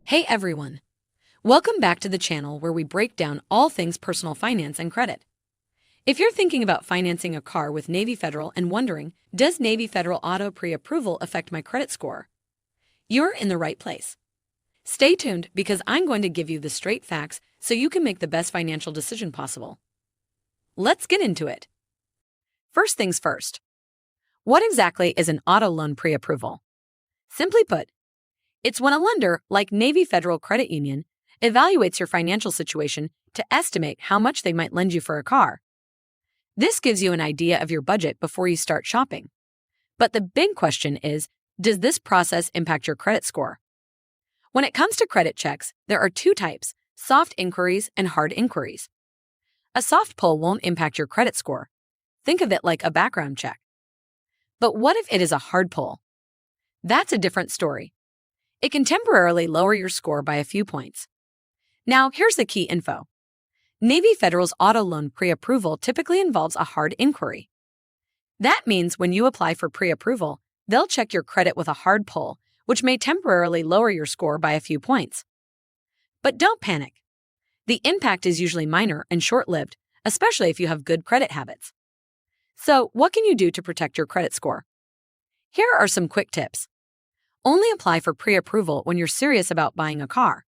Hey everyone! Welcome back to the channel where we break down all things personal finance and credit. If you're thinking about financing a car with Navy Federal and wondering, does Navy Federal auto pre-approval affect my credit score? You're in the right place. Stay tuned because I'm going to give you the straight facts so you can make the best financial decision possible. Let's get into it. First things first. What exactly is an auto loan pre-approval? Simply put, it's when a lender, like Navy Federal Credit Union, evaluates your financial situation to estimate how much they might lend you for a car. This gives you an idea of your budget before you start shopping. But the big question is, does this process impact your credit score? When it comes to credit checks, there are two types: soft inquiries and hard inquiries. A soft pull won't impact your credit score. Think of it like a background check. But what if it is a hard pull? That's a different story. It can temporarily lower your score by a few points. Now, here's the key info. Navy Federal's auto loan pre-approval typically involves a hard inquiry. That means when you apply for pre-approval, they'll check your credit with a hard pull, which may temporarily lower your score by a few points. But don't panic. The impact is usually minor and short-lived, especially if you have good credit habits. So, what can you do to protect your credit score? Here are some quick tips. Only apply for pre-approval when you're serious about buying a car.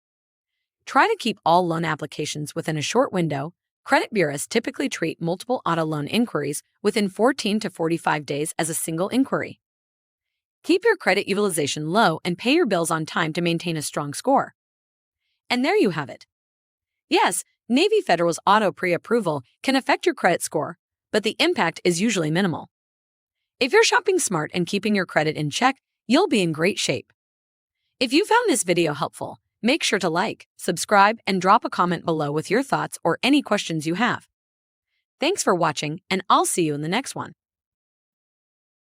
Try to keep all loan applications within a short window. Credit bureaus typically treat multiple auto loan inquiries within 14 to 45 days as a single inquiry. Keep your credit utilization low and pay your bills on time to maintain a strong score. And there you have it. Yes, Navy Federal's auto pre-approval can affect your credit score, but the impact is usually minimal. If you're shopping smart and keeping your credit in check, you'll be in great shape. If you found this video helpful, make sure to like, subscribe, and drop a comment below with your thoughts or any questions you have. Thanks for watching, and I'll see you in the next one.